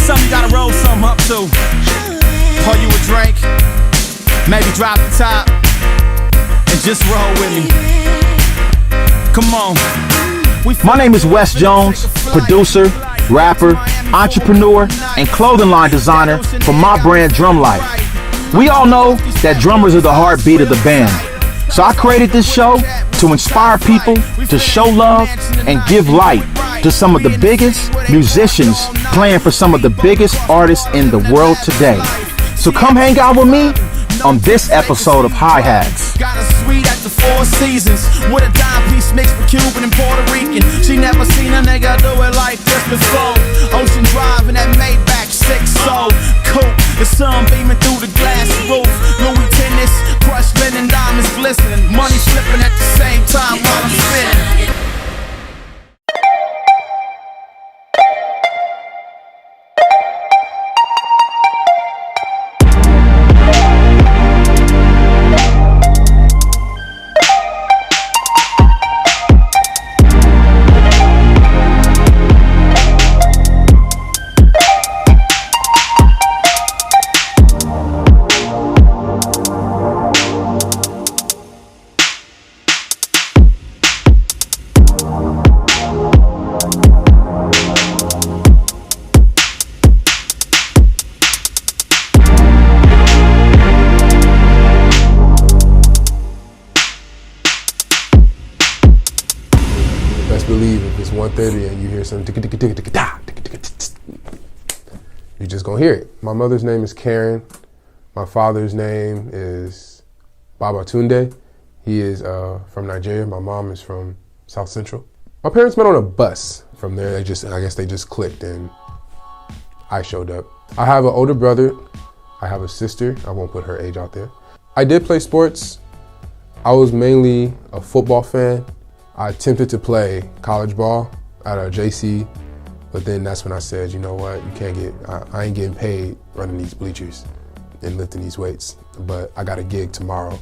something you gotta roll something up to. Pour you a drink, maybe drop the top, and just roll with me. Come on. My name is Wes Jones, producer, rapper, entrepreneur, and clothing line designer for my brand Drum Life. We all know that drummers are the heartbeat of the band. So I created this show to inspire people, to show love, and give light to some of the biggest musicians playing for some of the biggest artists in the world today. So come hang out with me on this episode of Hi-Hats. Got a suite at the Four Seasons with a dime piece mixed with Cuban and Puerto Rican. She never seen a nigga do it like this before. Ocean Drive in that Maybach 6-so coupe. The sun beaming through the glass roof. Louis tennis, crushed linen, diamonds glistening. Money slipping at the same time while I'm spinning. Believe if it's 1:30 and you hear something, you just gonna hear it. My mother's name is Karen. My father's name is Babatunde. He is from Nigeria. My mom is from South Central. My parents met on a bus. From there, I guess they just clicked and I showed up. I have an older brother. I have a sister. I won't put her age out there. I did play sports. I was mainly a football fan. I attempted to play college ball at a JC, but then that's when I said, you know what, I ain't getting paid running these bleachers and lifting these weights, but I got a gig tomorrow.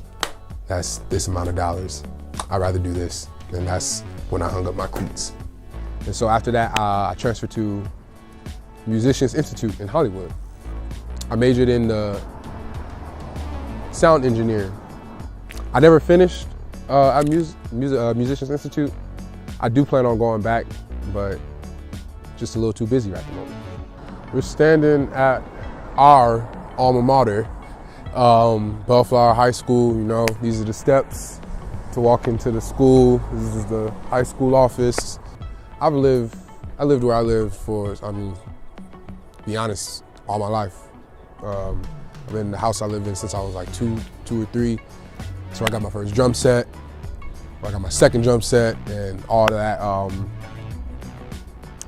That's this amount of dollars. I'd rather do this. And that's when I hung up my cleats. And so after that, I transferred to Musicians Institute in Hollywood. I majored in the sound engineering. I never finished at Musicians Institute. I do plan on going back, but just a little too busy at the moment. We're standing at our alma mater, Bellflower High School. You know, these are the steps to walk into the school. This is the high school office. I lived where I lived for, to be honest, all my life. I've been in the house I lived in since I was like two or three. So I got my first drum set, I got my second drum set, and all that.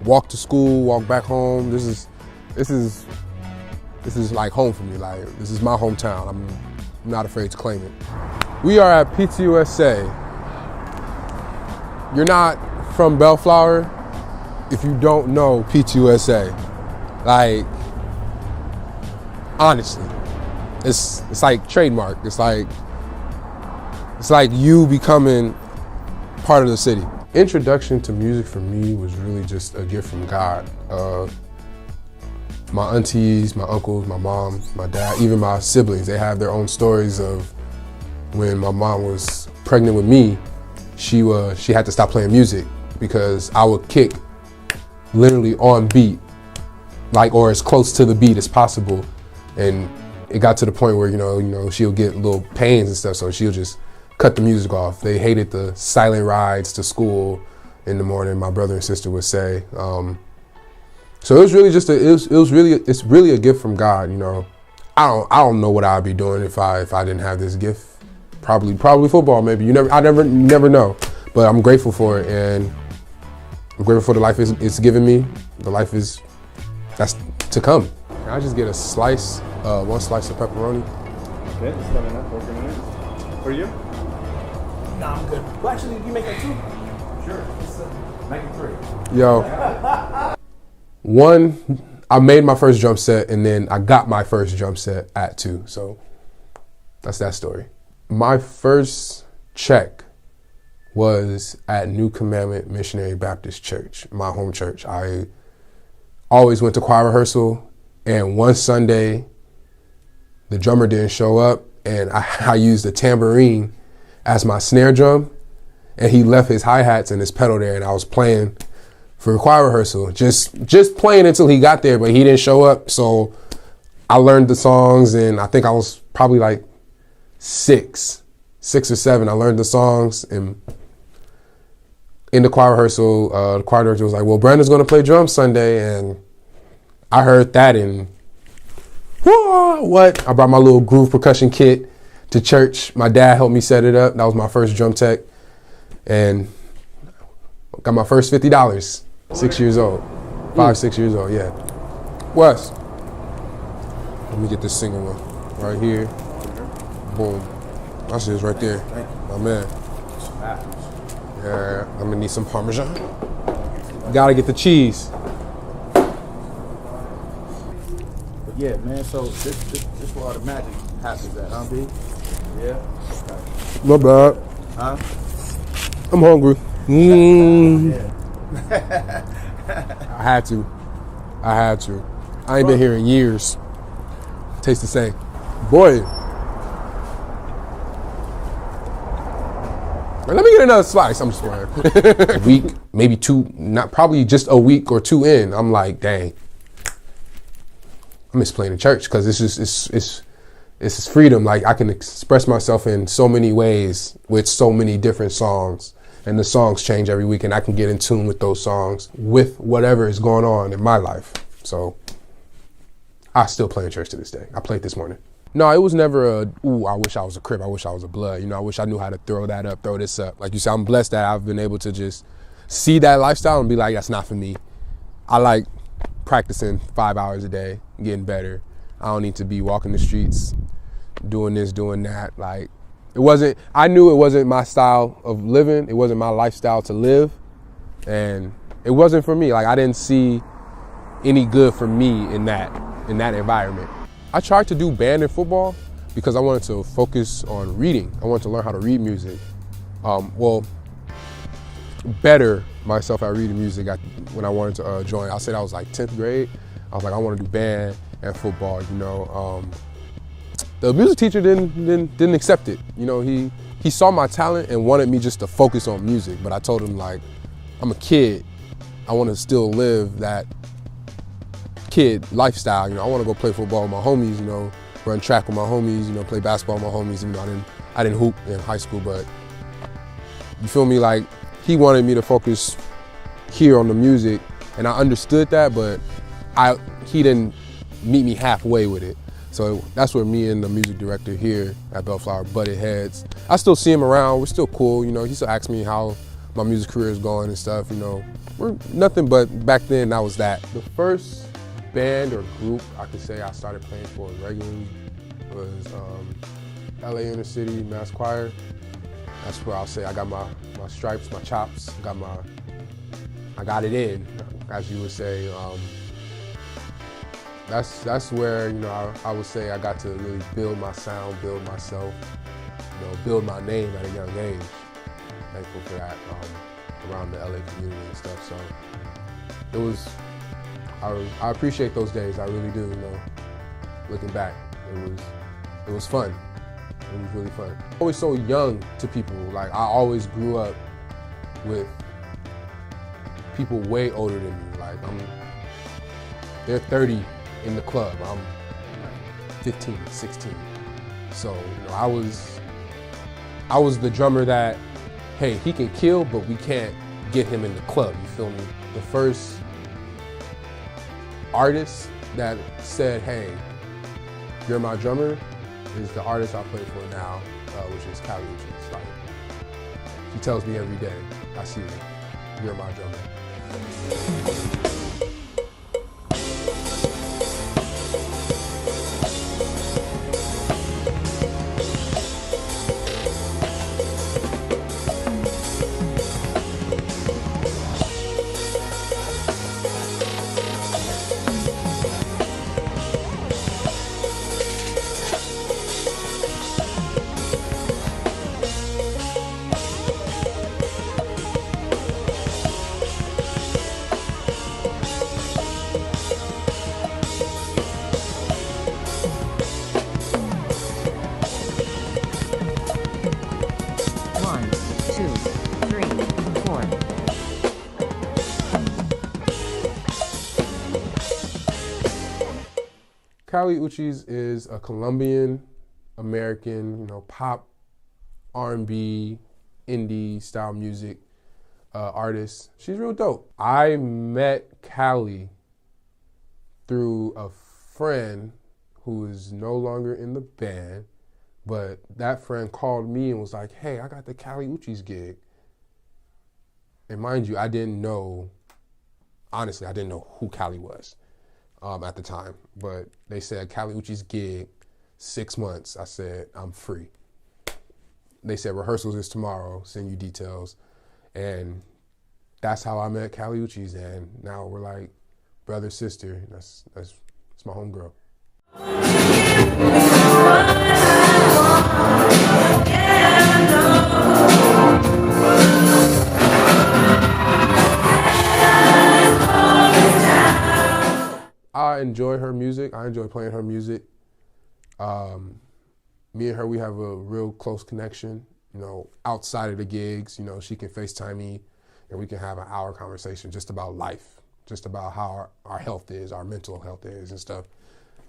Walk to school, walk back home. This is like home for me. Like, this is my hometown. I'm not afraid to claim it. We are at PTUSA. You're not from Bellflower if you don't know PTUSA. Like, honestly, it's like trademark. It's like you becoming part of the city. Introduction to music for me was really just a gift from God. My aunties, my uncles, my mom, my dad, even my siblings, they have their own stories of when my mom was pregnant with me, she had to stop playing music because I would kick literally on beat, or as close to the beat as possible. And it got to the point where, you know, she'll get little pains and stuff, so she'll just cut the music off. They hated the silent rides to school in the morning, my brother and sister would say. So it was really just it's really a gift from God, you know. I don't know what I'd be doing if I didn't have this gift. Probably football, maybe. You never know. But I'm grateful for it, and I'm grateful for the life it's given me. The life that's to come. Can I just get a slice, one slice of pepperoni? Okay, it's coming up. Working on it. For you? Nah, I'm good. Well, actually, you make that too? Sure. Make it 3. Yo. I made my first drum set, and then I got my first drum set at 2. So that's that story. My first check was at New Commandment Missionary Baptist Church, my home church. All always went to choir rehearsal, and one Sunday, the drummer didn't show up, and I used the tambourine as my snare drum, and he left his hi-hats and his pedal there, and I was playing for choir rehearsal, just playing until he got there, but he didn't show up, so I learned the songs, and I think I was probably like six or seven. I learned the songs, and in the choir rehearsal, the choir director was like, well, Branden's going to play drums Sunday, and I heard that, and what? I brought my little groove percussion kit to church. My dad helped me set it up. That was my first drum tech, and got my first $50, 6 years old, 6 years old, yeah. Wes, let me get this single one right here. Boom. That's just right there. My man. Yeah, I'm gonna need some Parmesan. Gotta get the cheese. But yeah, man, so this where all the magic happens at, huh, B? Yeah? Okay. My bad. Huh? I'm hungry. Yeah. I had to. I ain't been here in years. Tastes the same. Boy. Let me get another slice. I'm just playing. A week, maybe two, not probably just a week or two in, I'm like, dang. I miss playing in church because it's freedom. Like I can express myself in so many ways with so many different songs, and the songs change every week, and I can get in tune with those songs with whatever is going on in my life. So I still play in church to this day. I played this morning. No, it was never I wish I was a Crip, I wish I was a Blood. You know, I wish I knew how to throw that up, throw this up. Like you said, I'm blessed that I've been able to just see that lifestyle and be like, that's not for me. I like practicing 5 hours a day, getting better. I don't need to be walking the streets, doing this, doing that. Like, I knew it wasn't my style of living. It wasn't my lifestyle to live. And it wasn't for me. Like, I didn't see any good for me in that environment. I tried to do band and football because I wanted to focus on reading. I wanted to learn how to read music. Better myself at reading music when I wanted to join. I said I was like 10th grade. I was like, I want to do band and football, you know. The music teacher didn't accept it. You know, he saw my talent and wanted me just to focus on music. But I told him, like, I'm a kid. I want to still live that kid lifestyle. You know, I want to go play football with my homies, you know, run track with my homies, you know, play basketball with my homies. You know, I didn't hoop in high school, but you feel me? Like, he wanted me to focus here on the music, and I understood that, but he didn't meet me halfway with it. So that's where me and the music director here at Bellflower butted heads. I still see him around. We're still cool, you know. He still asks me how my music career is going and stuff, you know. We're nothing but back then, that was that. The first band or group I could say I started playing for regularly was LA Inner City Mass Choir. That's where I'll say I got my stripes, my chops, I got it in, as you would say. That's where, you know, I would say I got to really build my sound, build myself, you know, build my name at a young age. Thankful for that around the LA community and stuff. So it was, I appreciate those days. I really do, you know. Looking back, it was fun. It was really fun. I'm always so young to people. Like, I always grew up with people way older than me. Like, they're 30 in the club. I'm 15, 16. So, you know, I was the drummer that, hey, he can kill, but we can't get him in the club, you feel me? The first artist that said, hey, you're my drummer, is the artist I play for now, which is Cali. Like, he tells me every day, I see you, you're my drummer. Kali Uchis is a Colombian American, pop, R&B, indie style music artist. She's real dope. I met Kali through a friend who is no longer in the band, but that friend called me and was like, hey, I got the Kali Uchis gig. And mind you, honestly, I didn't know who Kali was at the time, but they said Kali Uchis gig, 6 months. I said, I'm free. They said rehearsals is tomorrow, send you details. And that's how I met Kali Uchis, and now we're like brother, sister. That's my homegirl. I enjoy her music. I enjoy playing her music. Me and her, we have a real close connection. Outside of the gigs, she can FaceTime me and we can have an hour conversation just about life, just about how our health is, our mental health is and stuff.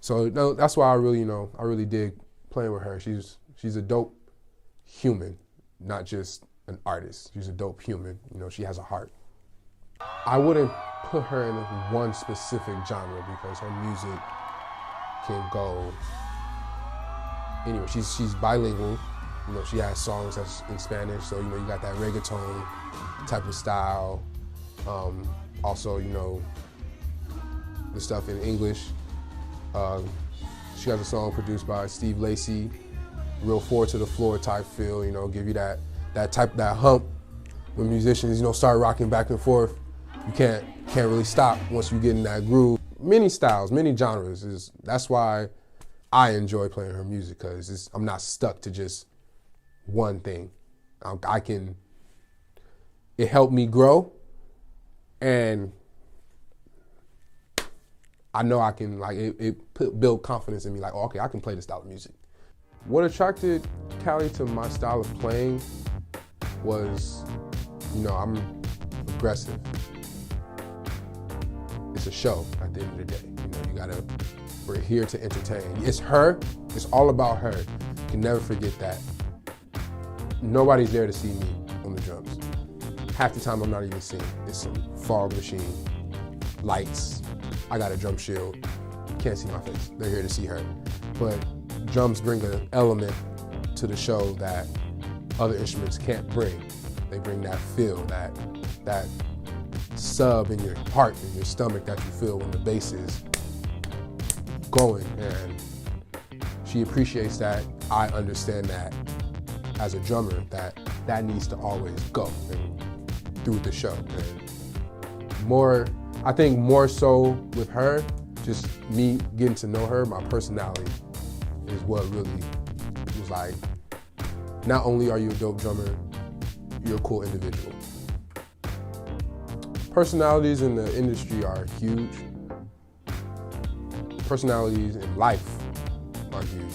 So that's why I really dig playing with her. She's a dope human, not just an artist. She's a dope human. She has a heart. I wouldn't put her in one specific genre because her music can go anywhere. She's bilingual. She has songs that's in Spanish, so you got that reggaeton type of style. Also, the stuff in English. She has a song produced by Steve Lacy, real four to the floor type feel. Give you that hump when musicians start rocking back and forth. You can't really stop once you get in that groove. Many styles, many genres. That's why I enjoy playing her music, because I'm not stuck to just one thing. It helped me grow, and I know I can, build confidence in me, okay, I can play this style of music. What attracted Kali to my style of playing was, I'm aggressive. It's a show at the end of the day. We're here to entertain. It's her, it's all about her. You can never forget that. Nobody's there to see me on the drums. Half the time I'm not even seen. It's some fog machine, lights. I got a drum shield. Can't see my face. They're here to see her. But drums bring an element to the show that other instruments can't bring. They bring that feel, that sub in your heart, in your stomach that you feel when the bass is going. And she appreciates that. I understand that as a drummer, that needs to always go and through the show. And I think more so with her, just me getting to know her, my personality is what really was like, not only are you a dope drummer, you're a cool individual. Personalities in the industry are huge. Personalities in life are huge,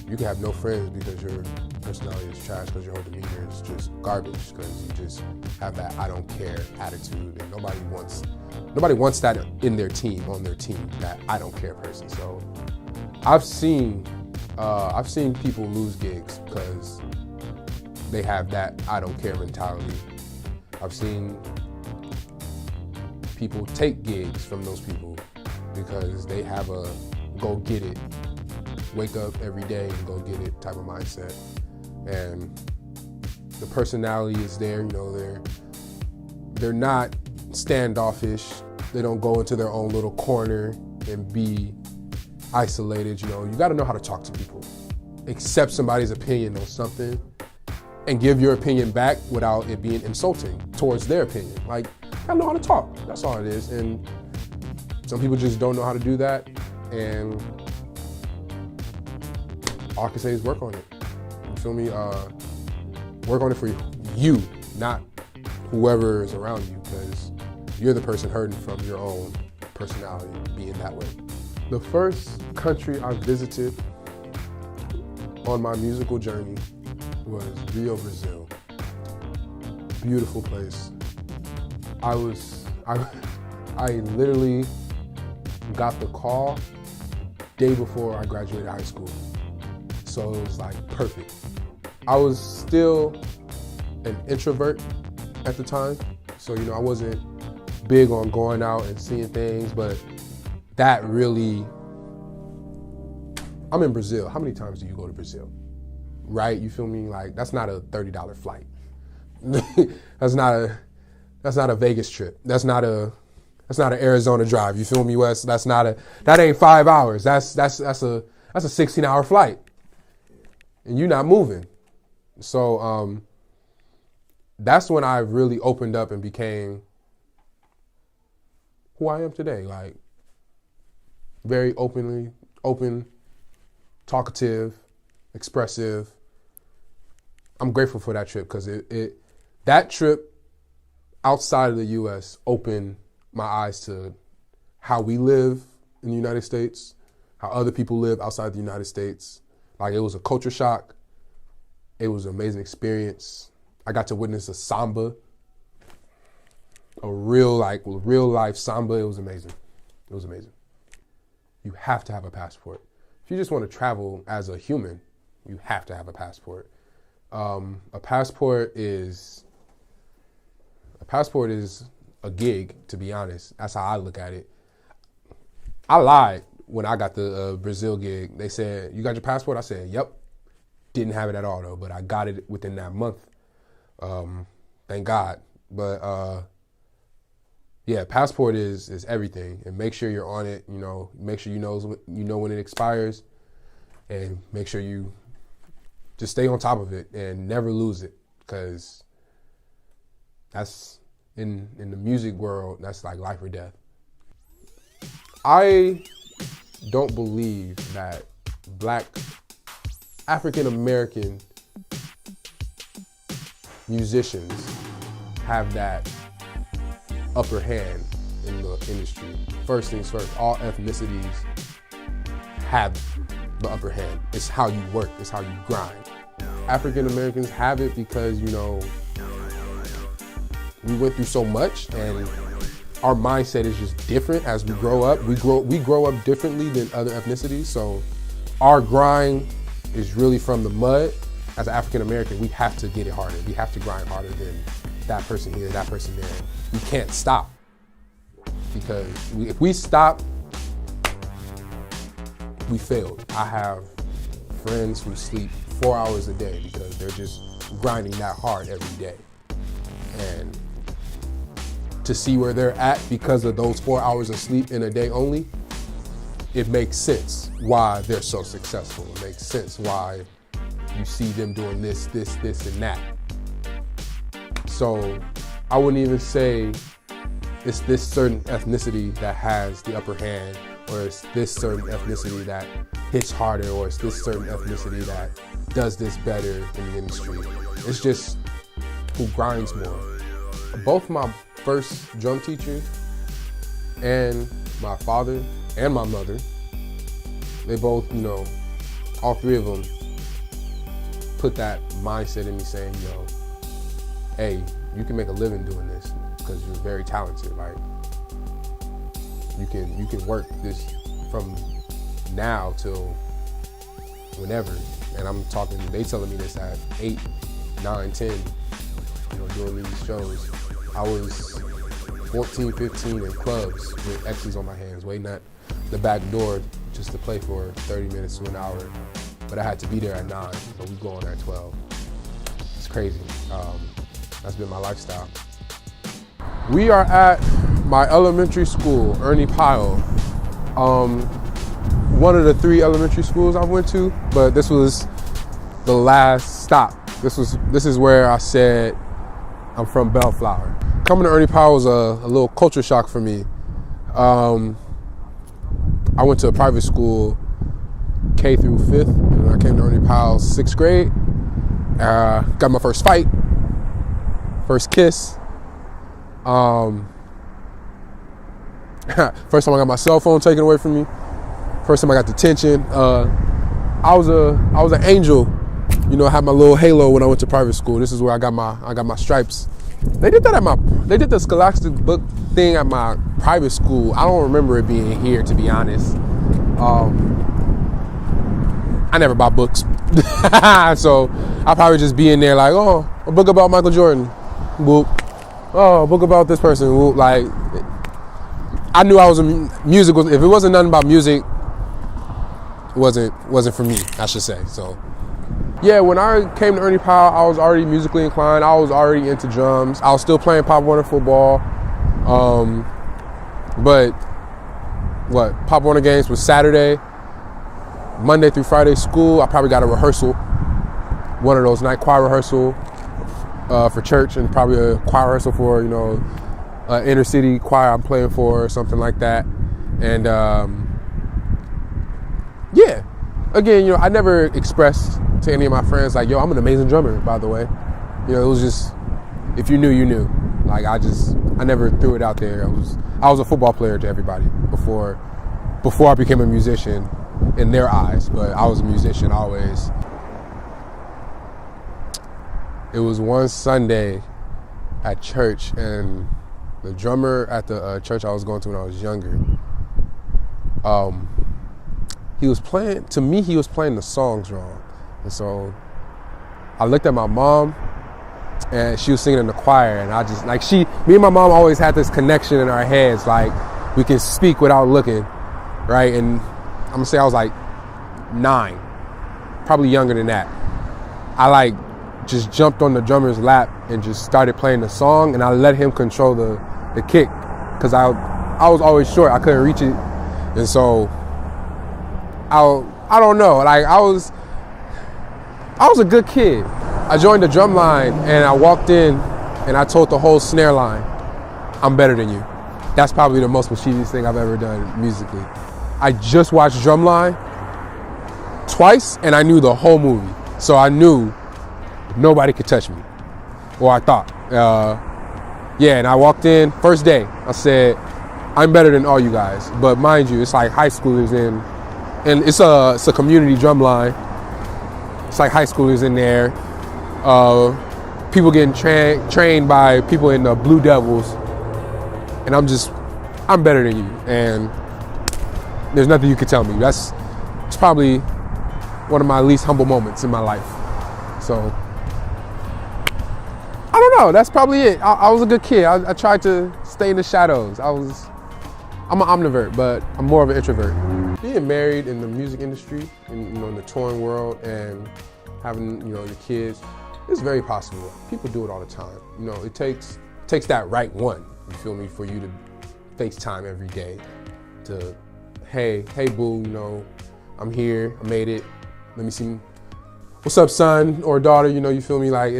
You can have no friends because your personality is trash, because your whole demeanor is just garbage, because you just have that I don't care attitude, and nobody wants that in their team, on their team, that I don't care person. So I've seen people lose gigs because they have that I don't care mentality. I've seen people take gigs from those people because they have a go get it, wake up every day and go get it type of mindset. And the personality is there, they're not standoffish. They don't go into their own little corner and be isolated. You gotta know how to talk to people. Accept somebody's opinion on something and give your opinion back without it being insulting towards their opinion. You gotta know how to talk. That's all it is. And some people just don't know how to do that. And all I can say is work on it. You feel me? Work on it for you, not whoever is around you, because you're the person hurting from your own personality being that way. The first country I visited on my musical journey was Rio, Brazil. Beautiful place. I literally got the call day before I graduated high school. So it was like perfect. I was still an introvert at the time. So, I wasn't big on going out and seeing things, but that really, I'm in Brazil. How many times do you go to Brazil? Right? You feel me? Like, that's not a $30 flight. That's not a Vegas trip. That's not an Arizona drive. You feel me, Wes? That ain't 5 hours. That's a 16-hour flight. And you're not moving. So that's when I really opened up and became who I am today. Like, very open, talkative, expressive. I'm grateful for that trip because that trip outside of the U.S. opened my eyes to how we live in the United States, how other people live outside the United States. Like, it was a culture shock. It was an amazing experience. I got to witness a samba, a real life samba. It was amazing. It was amazing. You have to have a passport. If you just want to travel as a human, you have to have a passport. A passport is a gig, to be honest. That's how I look at it. I lied when I got the Brazil gig. They said, "You got your passport?" I said, "Yep." Didn't have it at all though, but I got it within that month. Thank God. But yeah, passport is everything, and make sure you're on it. Make sure you know when it expires, and make sure you just stay on top of it and never lose it, because that's in the music world, that's like life or death. I don't believe that Black African American musicians have that upper hand in the industry. First things first, all ethnicities have the upper hand. It's how you work, it's how you grind. African Americans have it because, we went through so much, and our mindset is just different as we grow up. We grow up differently than other ethnicities, so our grind is really from the mud. As an African American, we have to get it harder. We have to grind harder than that person here, that person there. We can't stop, because if we stop, we failed. I have friends who sleep 4 hours a day because they're just grinding that hard every day. And to see where they're at because of those 4 hours of sleep in a day only, it makes sense why they're so successful. It makes sense why you see them doing this, and that. So I wouldn't even say it's this certain ethnicity that has the upper hand, or it's this certain ethnicity that hits harder, or it's this certain ethnicity that does this better in the industry. It's just who grinds more. Both my first drum teachers and my father and my mother, they both, all three of them put that mindset in me saying, hey, you can make a living doing this because you're very talented. Like, you can work this from now till whenever. And I'm talking, they telling me this at 8, 9, 10, doing these shows. I was 14, 15 in clubs with X's on my hands, waiting at the back door just to play for 30 minutes to an hour. But I had to be there at 9, so we go on at 12. It's crazy. That's been my lifestyle. We are at my elementary school, Ernie Pyle. One of the 3 elementary schools I went to, but this was the last stop. This is where I said I'm from Bellflower. Coming to Ernie Pyle was a little culture shock for me. I went to a private school K through 5th, and I came to Ernie Pyle 6th grade. Got my first fight, first kiss. First time I got my cell phone taken away from me. First time I got detention. I was an angel, I had my little halo when I went to private school. This is where I got my stripes They did the Scholastic book thing at my private school. I don't remember it being here, to be honest. I never bought books. So I'll probably just be in there like, oh, a book about Michael Jordan. Whoop. Oh, a book about this person. Whoop. Like, I knew I was music. If it wasn't nothing about music, it wasn't for me, I should say. So yeah, when I came to Ernie Powell, I was already musically inclined. I was already into drums. I was still playing Pop Warner football. But Pop Warner games was Saturday, Monday through Friday school. I probably got a rehearsal, one of those night choir rehearsal for church, and probably a choir rehearsal for, inner city choir I'm playing for or something like that. And yeah, again, I never expressed to any of my friends like, yo, I'm an amazing drummer, by the way. It was just, if you knew, you knew. Like, I never threw it out there. I was a football player to everybody before I became a musician in their eyes, but I was a musician always. It was one Sunday at church, and the drummer at the church I was going to when I was younger, he was playing the songs wrong. And so I looked at my mom, and she was singing in the choir, and I just, like, me and my mom always had this connection in our heads, like, we can speak without looking, right? And I'm gonna say I was like 9, probably younger than that. I just jumped on the drummer's lap and just started playing the song, and I let him control the kick, because I was always short, I couldn't reach it. And so I don't know, like, I was a good kid. I joined the drum line, and I walked in and I told the whole snare line, I'm better than you. That's probably the most mischievous thing I've ever done musically. I just watched Drumline twice, and I knew the whole movie. So I knew nobody could touch me, or I thought. And I walked in, first day, I said, I'm better than all you guys. But mind you, it's like high schoolers and it's a community drum line. It's like high schoolers in there. People getting trained by people in the Blue Devils. And I'm better than you. And there's nothing you can tell me. It's probably one of my least humble moments in my life. So, I don't know. That's probably it. I was a good kid. I tried to stay in the shadows. I'm an omnivert, but I'm more of an introvert. Being married in the music industry, in the touring world, and having, your kids, it's very possible. People do it all the time. It takes that right one, you feel me, for you to FaceTime every day to, hey boo, I'm here, I made it, let me see, what's up, son or daughter, you feel me, like,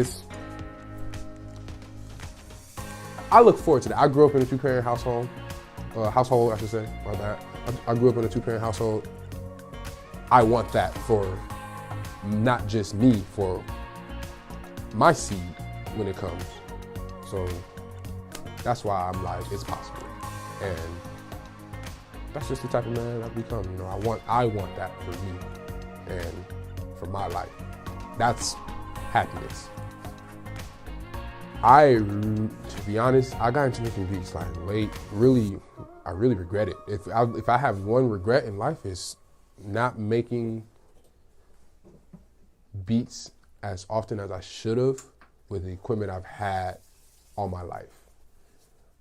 I look forward to that. I grew up in a two-parent household, I should say, my bad. I grew up in a two-parent household. I want that for not just me, for my seed when it comes. So that's why I'm like, it's possible. And that's just the type of man I've become. I want that for me and for my life. That's happiness. To be honest, I got into making beats like late. I really regret it. If I have one regret in life, it's not making beats as often as I should have with the equipment I've had all my life.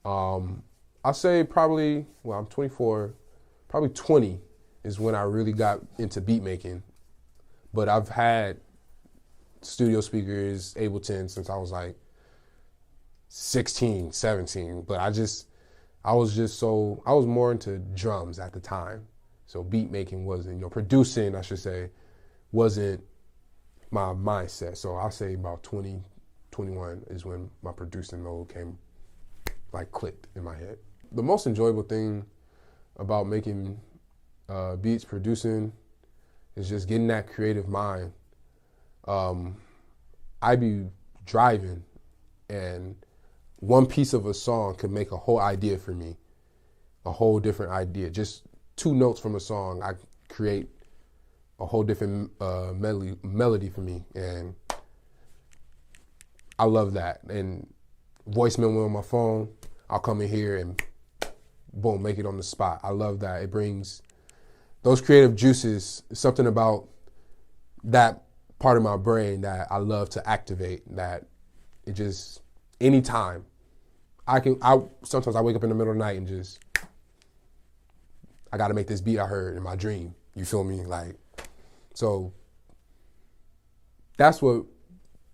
I'll say probably, I'm 24, probably 20 is when I really got into beat making. But I've had studio speakers, Ableton, since I was like 16, 17. But I was more into drums at the time. So beat making wasn't, producing, I should say, wasn't my mindset. So I'll say about 20, 21 is when my producing mode clicked in my head. The most enjoyable thing about making beats, producing, is just getting that creative mind. I be driving, and one piece of a song could make a whole idea for me, a whole different idea. Just 2 notes from a song, I create a whole different melody for me, and I love that. And voice memo on my phone. I'll come in here and boom, make it on the spot. I love that. It brings those creative juices, something about that part of my brain that I love to activate, that it just, anytime. Sometimes I wake up in the middle of the night and just, I gotta make this beat I heard in my dream. You feel me? Like, so that's what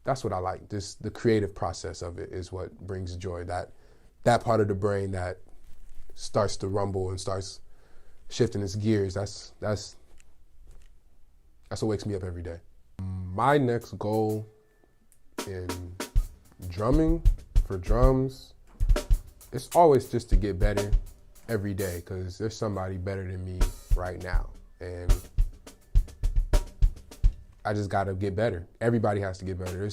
I like. Just the creative process of it is what brings joy. That part of the brain that starts to rumble and starts shifting its gears. That's what wakes me up every day. My next goal in drumming, for drums, it's always just to get better every day, because there's somebody better than me right now. And I just gotta get better. Everybody has to get better.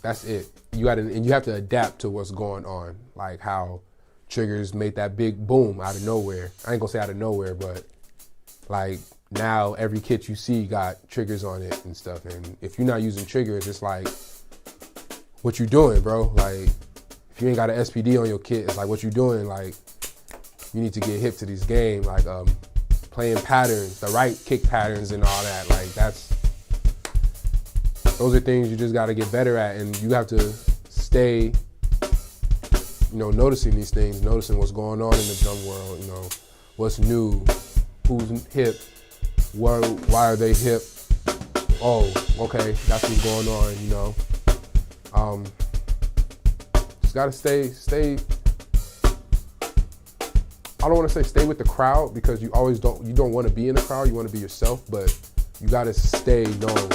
That's it. You have to adapt to what's going on. Like how Triggers made that big boom out of nowhere. I ain't gonna say out of nowhere, but like now every kit you see got triggers on it and stuff. And if you're not using triggers, it's like, what you doing, bro? Like, if you ain't got an SPD on your kit, it's like, what you doing? Like, you need to get hip to this game, like playing patterns, the right kick patterns and all that. Like those are things you just got to get better at, and you have to stay, noticing these things, noticing what's going on in the drum world, what's new, who's hip, why are they hip? Oh, okay, that's what's going on, Just gotta stay, I don't want to say stay with the crowd, because you don't want to be in the crowd, you want to be yourself, but you gotta stay known.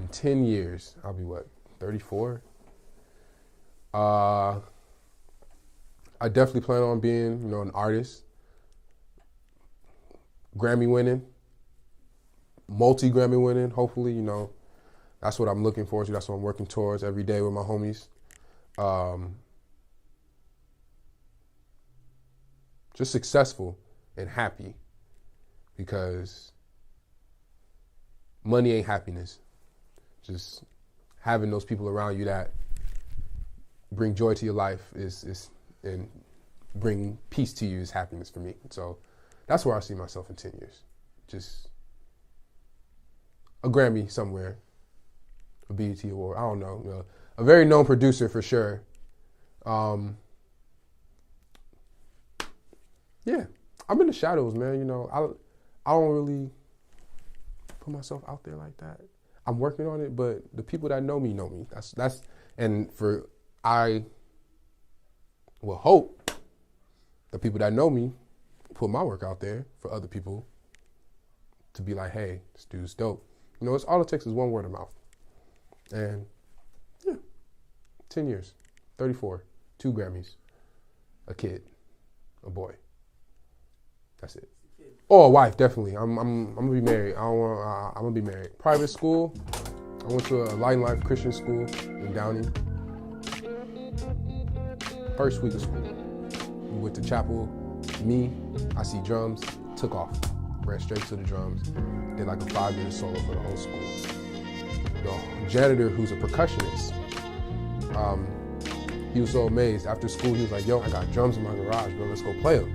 In 10 years, I'll be what, 34? I definitely plan on being, an artist. Grammy winning. Multi-Grammy winning, hopefully, That's what I'm looking forward to. That's what I'm working towards every day with my homies. Just successful and happy, because money ain't happiness. Just having those people around you that bring joy to your life and bring peace to you is happiness for me. So that's where I see myself in 10 years. Just a Grammy somewhere, a BET award, I don't know. A very known producer for sure. Yeah, I'm in the shadows, man. I don't really put myself out there like that. I'm working on it, but the people that know me know me. I will hope the people that know me put my work out there for other people to be like, hey, this dude's dope. It's all it takes is one word of mouth. And yeah, 10 years, 34, 2 Grammys, a kid, a boy. That's it. Oh, a wife, definitely. I'm gonna be married. I'm gonna be married. Private school. I went to a Light and Life Christian school in Downey. First week of school, we went to chapel. I see drums, took off, ran straight to the drums. Did like a 5-minute solo for the whole school. The janitor, who's a percussionist, he was so amazed. After school, he was like, yo, I got drums in my garage, bro, let's go play them.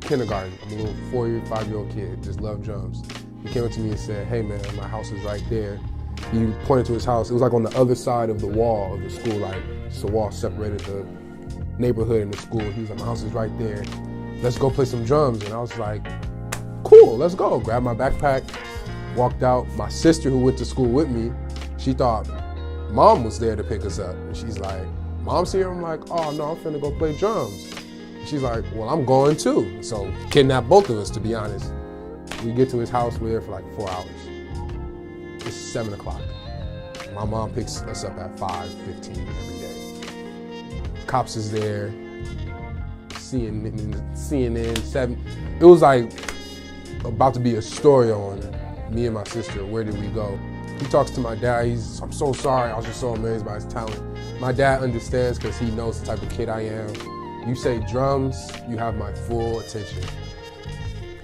Kindergarten, I'm a little 5-year-old kid, just love drums. He came up to me and said, hey man, my house is right there. He pointed to his house. It was like on the other side of the wall of the school, like the wall separated the neighborhood and the school. He was like, my house is right there. Let's go play some drums. And I was like, cool, let's go. Grabbed my backpack, walked out. My sister, who went to school with me, she thought mom was there to pick us up. And she's like, mom's here? I'm like, oh no, I'm finna go play drums. She's like, well, I'm going too. So kidnapped both of us, to be honest. We get to his house, we're there for like 4 hours. It's 7 o'clock. My mom picks us up at 5:15 every day. Cops is there, CNN, 7. It was like about to be a story on me and my sister. Where did we go? He talks to my dad. I'm so sorry. I was just so amazed by his talent. My dad understands because he knows the type of kid I am. You say drums, you have my full attention,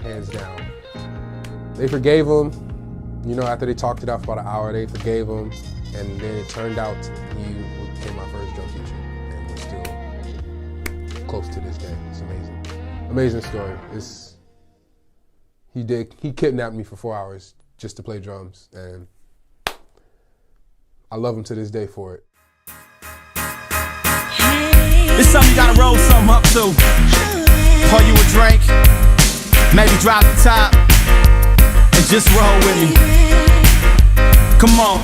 hands down. They forgave him, after they talked it out for about an hour, they forgave him, and then it turned out he became my first drum teacher, and we're still close to this day. It's amazing. Amazing story. He kidnapped me for 4 hours just to play drums, and I love him to this day for it. It's something you gotta roll something up to. Pour you a drink, maybe drop the top, and just roll with me. Come on.